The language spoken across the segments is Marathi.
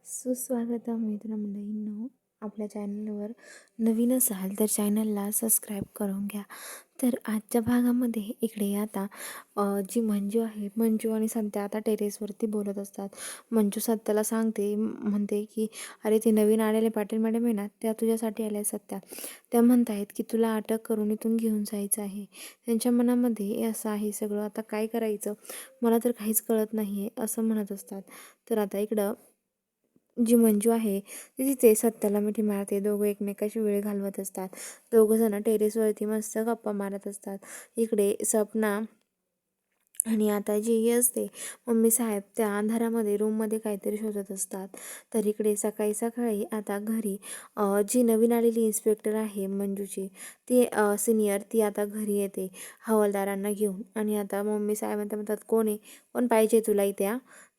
सुस्वागतम मित्रमंडळींनो. आपल्या चॅनलवर नवीन असाल तर चॅनलला सबस्क्राईब करून घ्या. तर आजच्या भागामध्ये इकडे आता जी मंजू आहे, मंजू आणि संत्या आता टेरेसवरती बोलत असतात. मंजू सत्याला सांगते, म्हणते की अरे ते नवीन आलेले पाटील मॅडम आहे ना, त्या तुझ्यासाठी आल्या सत्या. त्या म्हणत आहेत की तुला अटक करून इथून घेऊन जायचं आहे. त्यांच्या मनामध्ये असं आहे सगळं, आता काय करायचं मला तर काहीच कळत नाही आहे असं म्हणत असतात. तर आता इकडं जी मंजू आहे ती तिथे सत्याला मिठी मारते. दोघं एकमेकाशी वेळ घालवत असतात. दोघंजणं टेरेसवरती मस्त गप्पा मारत असतात. इकडे सपना आणि आता जी ही असते मम्मी साहेब त्या अंधारामध्ये रूममध्ये काहीतरी शोधत असतात. तर इकडे सकाळी सकाळी आता घरी जी नवीन आलेली इन्स्पेक्टर आहे मंजूची, ती सिनियर, ती आता घरी येते हवालदारांना घेऊन. आणि आता मम्मी साहेब म्हणतात कोण आहे, कोण पाहिजे तुला इथे?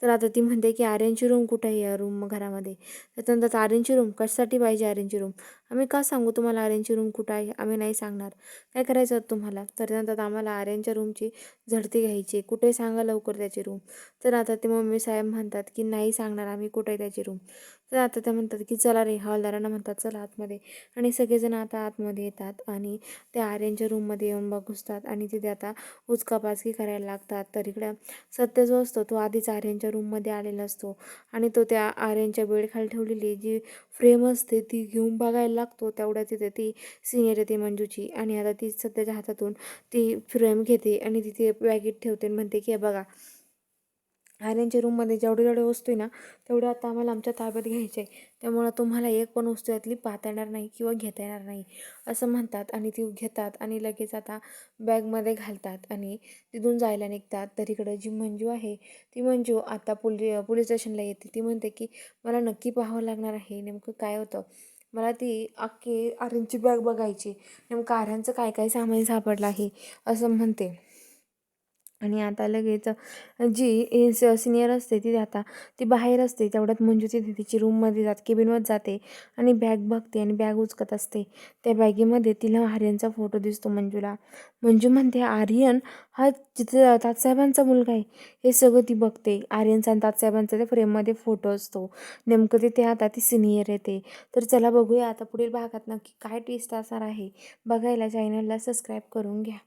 तर आता ती म्हणते की आर्यनची रूम कुठे आहे या रूम घरामध्ये? तर ते म्हणतात आर्यनची रूम कशासाठी पाहिजे? आर्यनची रूम आम्ही का सांगू तुम्हाला आर्यनची रूम कुठं आहे? आम्ही नाही सांगणार. काय करायचं होतं तुम्हाला? तर म्हणतात आम्हाला आर्यनच्या रूमची झडती घ्यायची, कुठे सांगा लवकर त्याची रूम. तर आता ते मम्मी साहेब म्हणतात की नाही सांगणार आम्ही कुठे आहे त्याची रूम. तर आता ते म्हणतात की चला रे, हवालदारांना म्हणतात चला आतमध्ये. आणि सगळेजण आता आतमध्ये येतात आणि त्या आर्यनच्या रूममध्ये येऊन घुसतात आणि तिथे आता उचकापाचकी करायला लागतात. तर इकडं सत्य जो असतो तो आधीच आर्यनच्या रूममध्ये आलेला असतो आणि तो त्या आर्यनच्या बेडखाली ठेवलेली जी फ्रेम असते ती घेऊन बघायला लागतो. तेवढ्या तिथे ती सिनियर येते मंजूची आणि आता ती सत्याच्या हातातून ती फ्रेम घेते आणि तिथे बॅगेत ठेवते आणि म्हणते की बघा, आर्यनच्या रूममध्ये जेवढे जेवढे वस्तू आहे ना तेवढे आता आम्हाला आमच्या ताब्यात घ्यायचे आहे. त्यामुळं तुम्हाला एक पण वस्तू यातली पाहता येणार नाही किंवा घेता येणार नाही असं म्हणतात. आणि ती घेतात आणि लगेच आता बॅगमध्ये घालतात आणि तिथून जायला निघतात. तर इकडं जी मंजू आहे ती मंजू आता पोलीस स्टेशनला येते. ती म्हणते की मला नक्की पाहावं लागणार आहे नेमकं काय होतं. मला ती अख्खी आर्यनची बॅग बघायची, नेमकं आर्यनचं काय काय सामान सापडलं आहे असं म्हणते. आणि आता लगेच जी सिनियर असते ती आता ती बाहेर असते. तेवढ्यात मंजू तिथे तिची रूममध्ये केबिनमध्ये जाते आणि बॅग बघते आणि बॅग उचकत असते. त्या बॅगेमध्ये तिला आर्यनचा फोटो दिसतो मंजूला. मंजू म्हणते आर्यन हा जिथे तात्साहेबांचा मुलगा आहे. हे सगळं ती बघते. आर्यनचा आणि तात्साहेबांचा त्या फ्रेममध्ये फोटो असतो. नेमकं तिथे आता ती सिनियर येते. तर चला बघूया आता पुढील भागात नक्की काय ट्विस्ट असणार आहे. बघायला चॅनलला सबस्क्राईब करून घ्या.